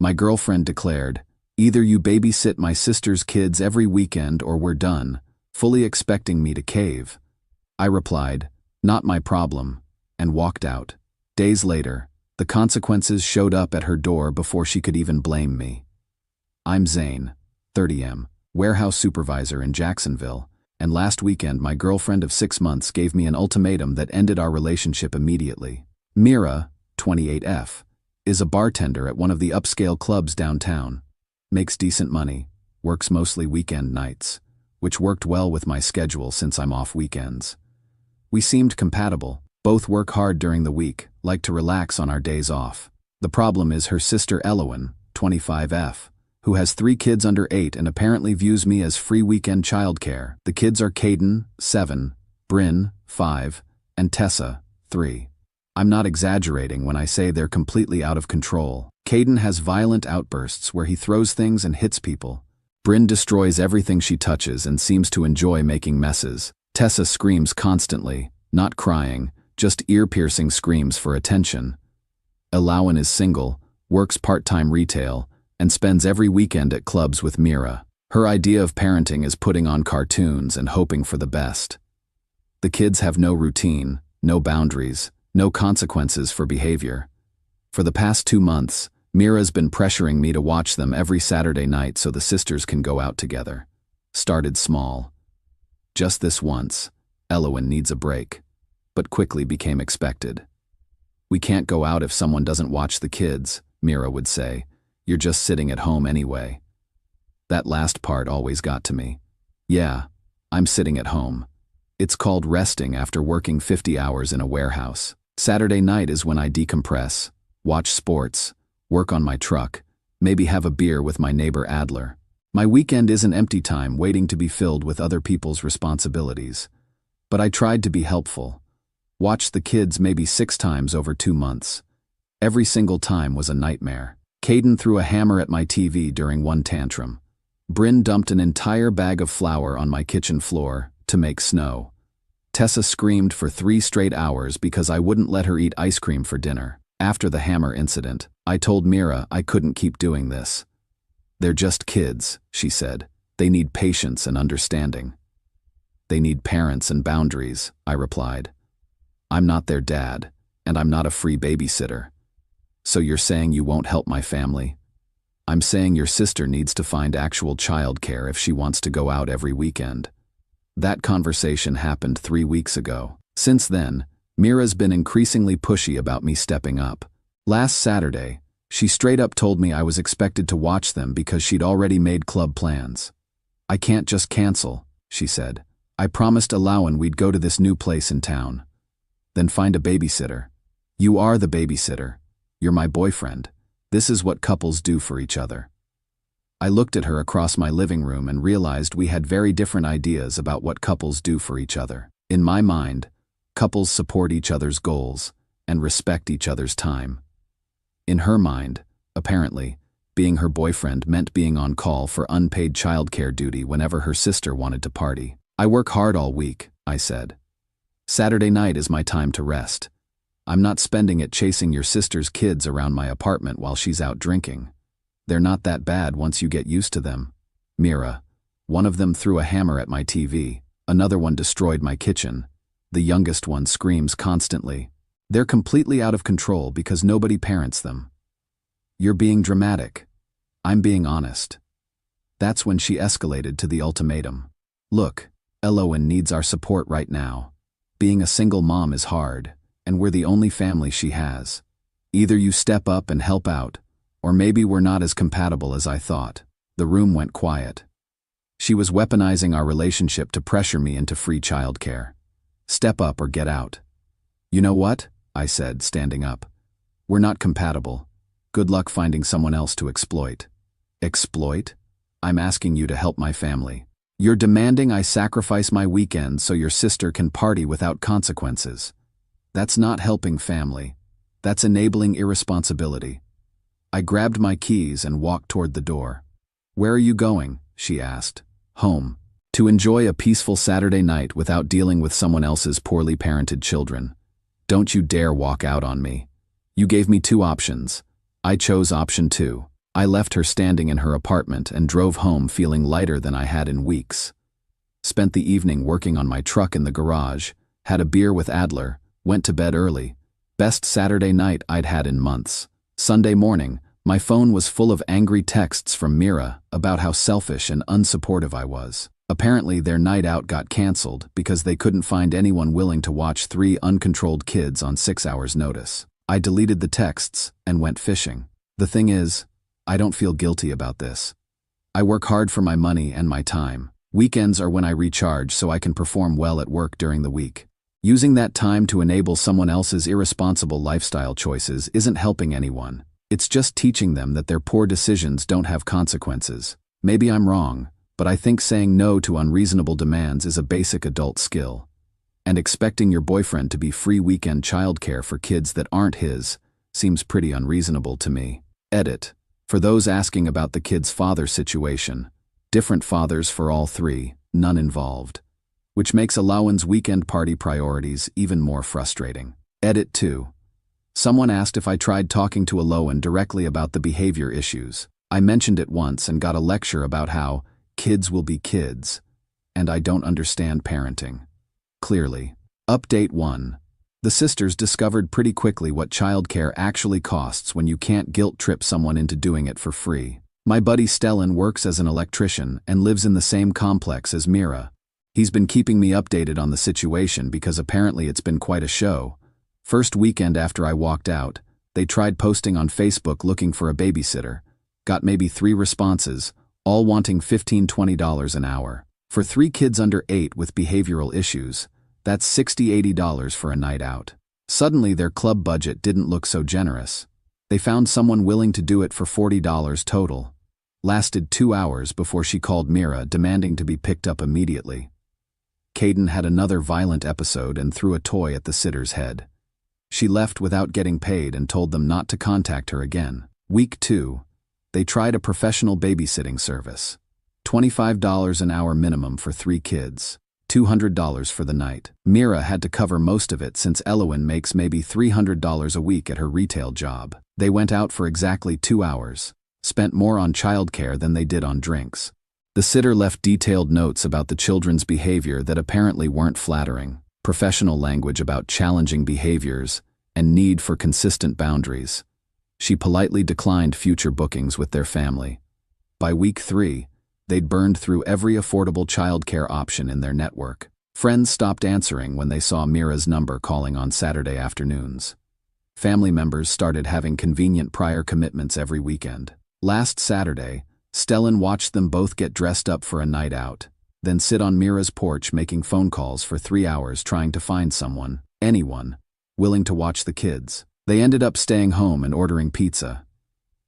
My girlfriend declared, "Either you babysit my sister's kids every weekend or we're done," fully expecting me to cave. I replied, "Not my problem," and walked out. Days later, the consequences showed up at her door before she could even blame me. I'm Zane, 30M, warehouse supervisor in Jacksonville, and last weekend my girlfriend of 6 months gave me an ultimatum that ended our relationship immediately. Mira, 28F, is a bartender at one of the upscale clubs downtown. Makes decent money, works mostly weekend nights, which worked well with my schedule since I'm off weekends. We seemed compatible, both work hard during the week, like to relax on our days off. The problem is her sister Elowen, 25F, who has 3 kids under 8 and apparently views me as free weekend childcare. The kids are Caden, 7, Bryn, 5, and Tessa, 3. I'm not exaggerating when I say they're completely out of control. Caden has violent outbursts where he throws things and hits people. Bryn destroys everything she touches and seems to enjoy making messes. Tessa screams constantly, not crying, just ear-piercing screams for attention. Elowen is single, works part-time retail, and spends every weekend at clubs with Mira. Her idea of parenting is putting on cartoons and hoping for the best. The kids have no routine, no boundaries, no consequences for behavior. For the past 2 months, Mira's been pressuring me to watch them every Saturday night so the sisters can go out together. Started small. Just this once, Elowen needs a break, but quickly became expected. "We can't go out if someone doesn't watch the kids," Mira would say. "You're just sitting at home anyway." That last part always got to me. Yeah, I'm sitting at home. It's called resting after working 50 hours in a warehouse. Saturday night is when I decompress, watch sports, work on my truck, maybe have a beer with my neighbor Adler. My weekend isn't empty time waiting to be filled with other people's responsibilities. But I tried to be helpful. Watched the kids maybe 6 times over 2 months. Every single time was a nightmare. Caden threw a hammer at my TV during one tantrum. Bryn dumped an entire bag of flour on my kitchen floor to make snow. Tessa screamed for 3 straight hours because I wouldn't let her eat ice cream for dinner. After the hammer incident, I told Mira I couldn't keep doing this. "They're just kids," she said. "They need patience and understanding." "They need parents and boundaries," I replied. "I'm not their dad, and I'm not a free babysitter." "So you're saying you won't help my family?" "I'm saying your sister needs to find actual childcare if she wants to go out every weekend." That conversation happened 3 weeks ago. Since then, Mira's been increasingly pushy about me stepping up. Last Saturday, she straight up told me I was expected to watch them because she'd already made club plans. "I can't just cancel," she said. "I promised Elowen we'd go to this new place in town. Then find a babysitter. You are the babysitter. You're my boyfriend. This is what couples do for each other." I looked at her across my living room and realized we had very different ideas about what couples do for each other. In my mind, couples support each other's goals and respect each other's time. In her mind, apparently, being her boyfriend meant being on call for unpaid childcare duty whenever her sister wanted to party. "I work hard all week," I said. "Saturday night is my time to rest. I'm not spending it chasing your sister's kids around my apartment while she's out drinking. They're not that bad once you get used to them." Mira. "One of them threw a hammer at my TV. Another one destroyed my kitchen. The youngest one screams constantly. They're completely out of control because nobody parents them." "You're being dramatic." "I'm being honest." That's when she escalated to the ultimatum. "Look, Elowen needs our support right now. Being a single mom is hard, and we're the only family she has. Either you step up and help out, or maybe we're not as compatible as I thought." The room went quiet. She was weaponizing our relationship to pressure me into free childcare. Step up or get out. "You know what?" I said, standing up. "We're not compatible. Good luck finding someone else to exploit." "Exploit? I'm asking you to help my family. You're demanding I sacrifice my weekend so your sister can party without consequences. That's not helping family. That's enabling irresponsibility." I grabbed my keys and walked toward the door. "Where are you going?" she asked. "Home. To enjoy a peaceful Saturday night without dealing with someone else's poorly parented children. Don't you dare walk out on me. You gave me 2 options. I chose option 2. I left her standing in her apartment and drove home feeling lighter than I had in weeks. Spent the evening working on my truck in the garage, had a beer with Adler, went to bed early. Best Saturday night I'd had in months. Sunday morning, my phone was full of angry texts from Mira about how selfish and unsupportive I was. Apparently their night out got canceled because they couldn't find anyone willing to watch 3 uncontrolled kids on 6 hours' notice. I deleted the texts and went fishing. The thing is, I don't feel guilty about this. I work hard for my money and my time. Weekends are when I recharge so I can perform well at work during the week. Using that time to enable someone else's irresponsible lifestyle choices isn't helping anyone. It's just teaching them that their poor decisions don't have consequences. Maybe I'm wrong, but I think saying no to unreasonable demands is a basic adult skill. And expecting your boyfriend to be free weekend childcare for kids that aren't his seems pretty unreasonable to me. Edit. For those asking about the kid's father situation, different fathers for all 3, none involved. Which makes Alawan's weekend party priorities even more frustrating. Edit 2. Someone asked if I tried talking to Alawan directly about the behavior issues. I mentioned it once and got a lecture about how kids will be kids, and I don't understand parenting. Clearly. Update 1. The sisters discovered pretty quickly what childcare actually costs when you can't guilt-trip someone into doing it for free. My buddy Stellan works as an electrician and lives in the same complex as Mira. He's been keeping me updated on the situation because apparently it's been quite a show. First weekend after I walked out, they tried posting on Facebook looking for a babysitter. Got maybe 3 responses, all wanting $15–20 an hour. For 3 kids under 8 with behavioral issues, that's $60–80 for a night out. Suddenly their club budget didn't look so generous. They found someone willing to do it for $40 total. Lasted 2 hours before she called Mira demanding to be picked up immediately. Caden had another violent episode and threw a toy at the sitter's head. She left without getting paid and told them not to contact her again. Week 2. They tried a professional babysitting service. $25 an hour minimum for 3 kids. $200 for the night. Mira had to cover most of it since Alawan makes maybe $300 a week at her retail job. They went out for exactly 2 hours. Spent more on childcare than they did on drinks. The sitter left detailed notes about the children's behavior that apparently weren't flattering. Professional language about challenging behaviors, and need for consistent boundaries. She politely declined future bookings with their family. By week 3, they'd burned through every affordable childcare option in their network. Friends stopped answering when they saw Mira's number calling on Saturday afternoons. Family members started having convenient prior commitments every weekend. Last Saturday, Stellan watched them both get dressed up for a night out, then sit on Mira's porch making phone calls for 3 hours trying to find someone, anyone, willing to watch the kids. They ended up staying home and ordering pizza.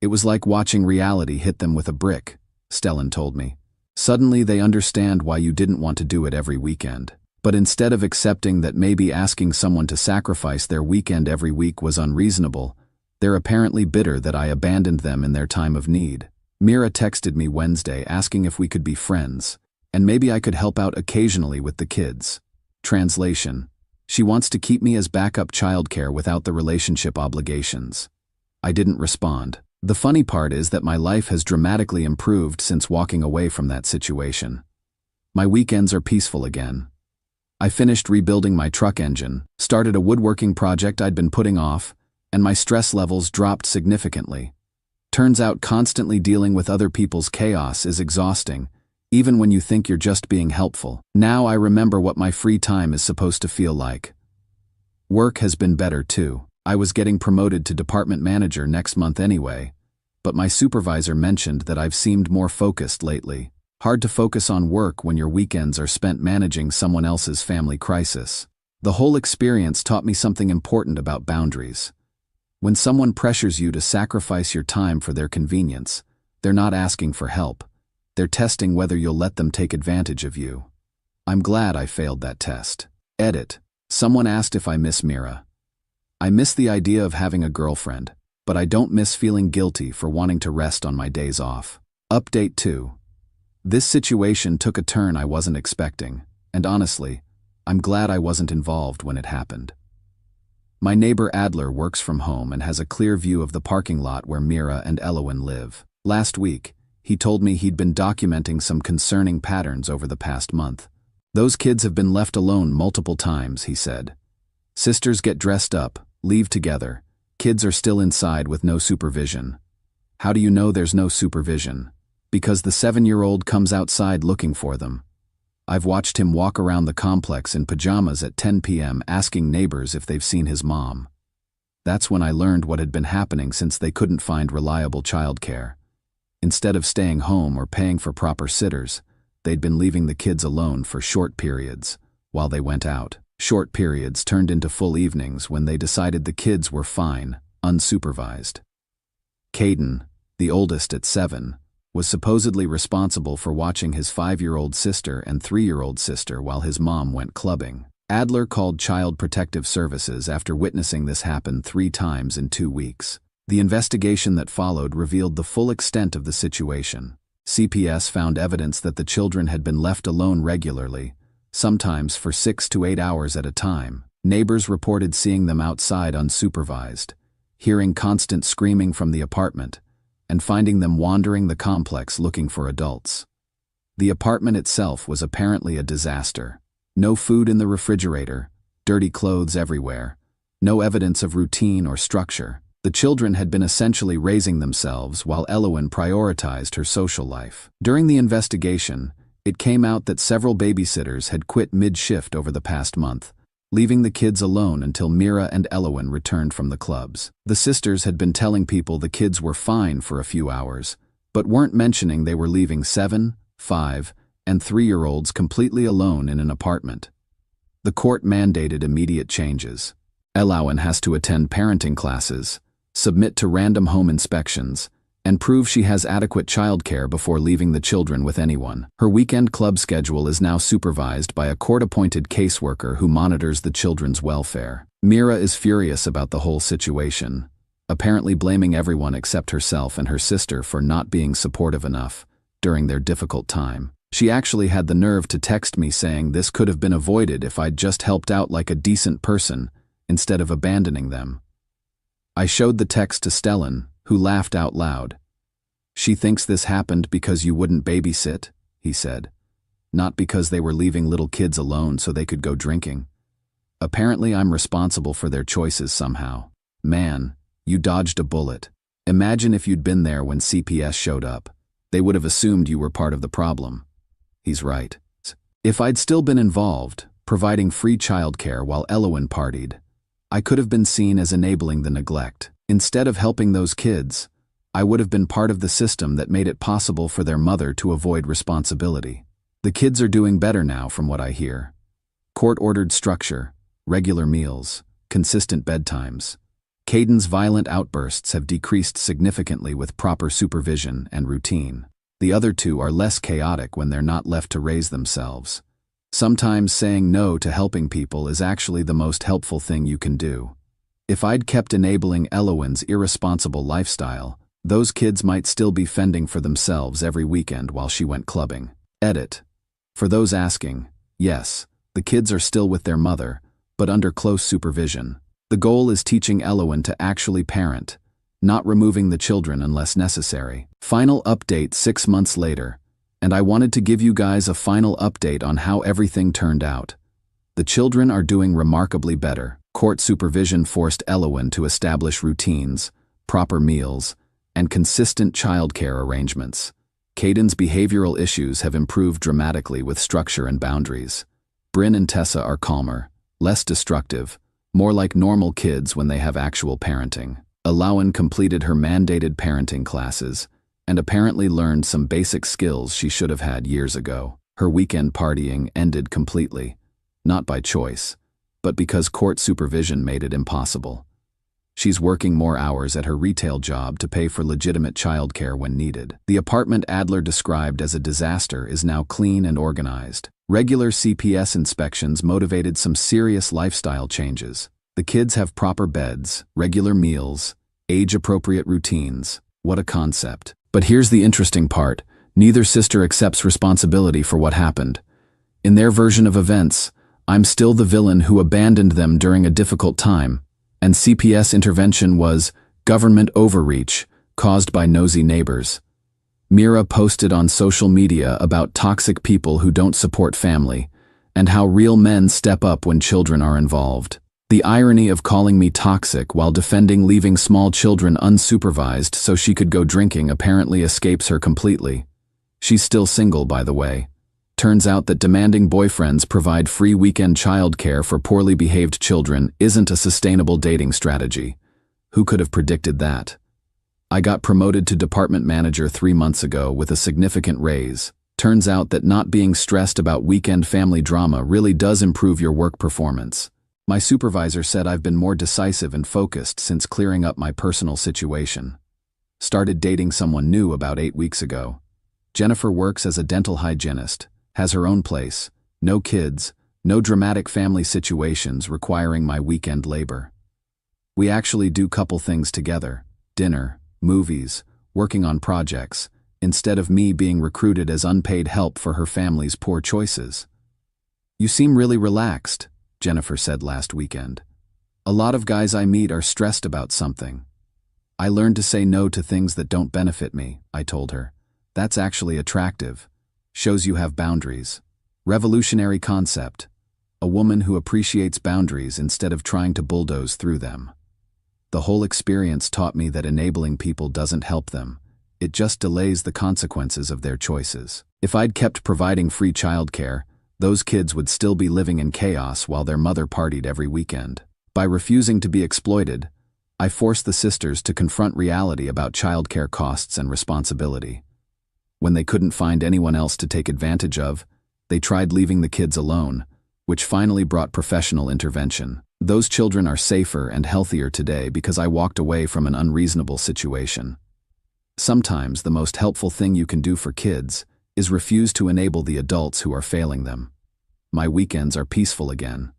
It was like watching reality hit them with a brick, Stellan told me. Suddenly they understand why you didn't want to do it every weekend. But instead of accepting that maybe asking someone to sacrifice their weekend every week was unreasonable, they're apparently bitter that I abandoned them in their time of need. Mira texted me Wednesday asking if we could be friends, and maybe I could help out occasionally with the kids. Translation: she wants to keep me as backup childcare without the relationship obligations. I didn't respond. The funny part is that my life has dramatically improved since walking away from that situation. My weekends are peaceful again. I finished rebuilding my truck engine, started a woodworking project I'd been putting off, and my stress levels dropped significantly. Turns out constantly dealing with other people's chaos is exhausting, even when you think you're just being helpful. Now I remember what my free time is supposed to feel like. Work has been better too. I was getting promoted to department manager next month anyway, but my supervisor mentioned that I've seemed more focused lately. Hard to focus on work when your weekends are spent managing someone else's family crisis. The whole experience taught me something important about boundaries. When someone pressures you to sacrifice your time for their convenience, they're not asking for help. They're testing whether you'll let them take advantage of you. I'm glad I failed that test. Edit. Someone asked if I miss Mira. I miss the idea of having a girlfriend, but I don't miss feeling guilty for wanting to rest on my days off. Update 2. This situation took a turn I wasn't expecting, and honestly, I'm glad I wasn't involved when it happened. My neighbor Adler works from home and has a clear view of the parking lot where Mira and Alawan live. Last week, he told me he'd been documenting some concerning patterns over the past month. Those kids have been left alone multiple times, he said. Sisters get dressed up, leave together. Kids are still inside with no supervision. How do you know there's no supervision? Because the 7-year-old comes outside looking for them. I've watched him walk around the complex in pajamas at 10 p.m. asking neighbors if they've seen his mom. That's when I learned what had been happening since they couldn't find reliable childcare. Instead of staying home or paying for proper sitters, they'd been leaving the kids alone for short periods while they went out. Short periods turned into full evenings when they decided the kids were fine, unsupervised. Caden, the oldest at 7, was supposedly responsible for watching his 5-year-old sister and 3-year-old sister while his mom went clubbing. Adler called Child Protective Services after witnessing this happen 3 times in 2 weeks. The investigation that followed revealed the full extent of the situation. CPS found evidence that the children had been left alone regularly, sometimes for 6 to 8 hours at a time. Neighbors reported seeing them outside unsupervised, hearing constant screaming from the apartment, and finding them wandering the complex looking for adults. The apartment itself was apparently a disaster. No food in the refrigerator, dirty clothes everywhere, no evidence of routine or structure. The children had been essentially raising themselves while Elowen prioritized her social life. During the investigation, it came out that several babysitters had quit mid-shift over the past month, leaving the kids alone until Mira and Elowen returned from the clubs. The sisters had been telling people the kids were fine for a few hours, but weren't mentioning they were leaving 7, 5, and 3-year-olds completely alone in an apartment. The court mandated immediate changes. Elowen has to attend parenting classes, submit to random home inspections, and prove she has adequate childcare before leaving the children with anyone. Her weekend club schedule is now supervised by a court-appointed caseworker who monitors the children's welfare. Mira is furious about the whole situation, apparently blaming everyone except herself and her sister for not being supportive enough during their difficult time. She actually had the nerve to text me saying this could have been avoided if I'd just helped out like a decent person instead of abandoning them. I showed the text to Stellan, who laughed out loud. She thinks this happened because you wouldn't babysit, he said. Not because they were leaving little kids alone so they could go drinking. Apparently I'm responsible for their choices somehow. Man, you dodged a bullet. Imagine if you'd been there when CPS showed up. They would have assumed you were part of the problem. He's right. If I'd still been involved, providing free childcare while Elowen partied, I could have been seen as enabling the neglect. Instead of helping those kids, I would have been part of the system that made it possible for their mother to avoid responsibility. The kids are doing better now from what I hear. Court-ordered structure, regular meals, consistent bedtimes. Caden's violent outbursts have decreased significantly with proper supervision and routine. The other 2 are less chaotic when they're not left to raise themselves. Sometimes saying no to helping people is actually the most helpful thing you can do. If I'd kept enabling Elowen's irresponsible lifestyle, those kids might still be fending for themselves every weekend while she went clubbing. Edit. For those asking, yes, the kids are still with their mother, but under close supervision. The goal is teaching Elowen to actually parent, not removing the children unless necessary. Final update 6 months later, and I wanted to give you guys a final update on how everything turned out. The children are doing remarkably better. Court supervision forced Elowen to establish routines, proper meals, and consistent childcare arrangements. Caden's behavioral issues have improved dramatically with structure and boundaries. Bryn and Tessa are calmer, less destructive, more like normal kids when they have actual parenting. Elowen completed her mandated parenting classes and apparently learned some basic skills she should have had years ago. Her weekend partying ended completely, not by choice, but because court supervision made it impossible. She's working more hours at her retail job to pay for legitimate childcare when needed. The apartment Adler described as a disaster is now clean and organized. Regular CPS inspections motivated some serious lifestyle changes. The kids have proper beds, regular meals, age-appropriate routines. What a concept. But here's the interesting part. Neither sister accepts responsibility for what happened. In their version of events, I'm still the villain who abandoned them during a difficult time, and CPS intervention was government overreach caused by nosy neighbors. Mira posted on social media about toxic people who don't support family, and how real men step up when children are involved. The irony of calling me toxic while defending leaving small children unsupervised so she could go drinking apparently escapes her completely. She's still single, by the way. Turns out that demanding boyfriends provide free weekend childcare for poorly behaved children isn't a sustainable dating strategy. Who could have predicted that? I got promoted to department manager 3 months ago with a significant raise. Turns out that not being stressed about weekend family drama really does improve your work performance. My supervisor said I've been more decisive and focused since clearing up my personal situation. Started dating someone new about 8 weeks ago. Jennifer works as a dental hygienist, has her own place, no kids, no dramatic family situations requiring my weekend labor. We actually do couple things together: dinner, movies, working on projects, instead of me being recruited as unpaid help for her family's poor choices. "You seem really relaxed," Jennifer said last weekend. "A lot of guys I meet are stressed about something." "I learned to say no to things that don't benefit me," I told her. "That's actually attractive. Shows you have boundaries." Revolutionary concept. A woman who appreciates boundaries instead of trying to bulldoze through them. The whole experience taught me that enabling people doesn't help them. It just delays the consequences of their choices. If I'd kept providing free childcare, those kids would still be living in chaos while their mother partied every weekend. By refusing to be exploited, I forced the sisters to confront reality about childcare costs and responsibility. When they couldn't find anyone else to take advantage of, they tried leaving the kids alone, which finally brought professional intervention. Those children are safer and healthier today because I walked away from an unreasonable situation. Sometimes the most helpful thing you can do for kids is refuse to enable the adults who are failing them. My weekends are peaceful again.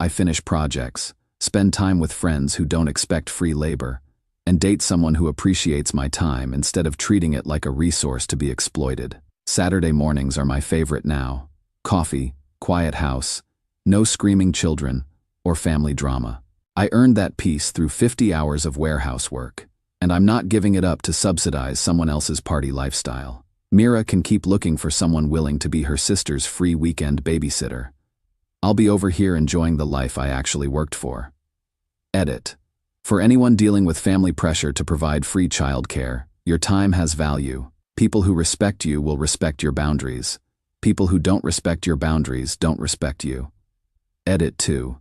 I finish projects, spend time with friends who don't expect free labor, and date someone who appreciates my time instead of treating it like a resource to be exploited. Saturday mornings are my favorite now. Coffee, quiet house, no screaming children, or family drama. I earned that peace through 50 hours of warehouse work, and I'm not giving it up to subsidize someone else's party lifestyle. Mira can keep looking for someone willing to be her sister's free weekend babysitter. I'll be over here enjoying the life I actually worked for. Edit. For anyone dealing with family pressure to provide free childcare, your time has value. People who respect you will respect your boundaries. People who don't respect your boundaries don't respect you. Edit 2.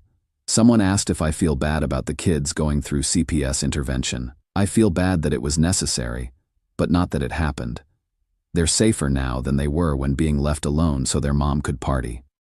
Someone asked if I feel bad about the kids going through CPS intervention. I feel bad that it was necessary, but not that it happened. They're safer now than they were when being left alone so their mom could party.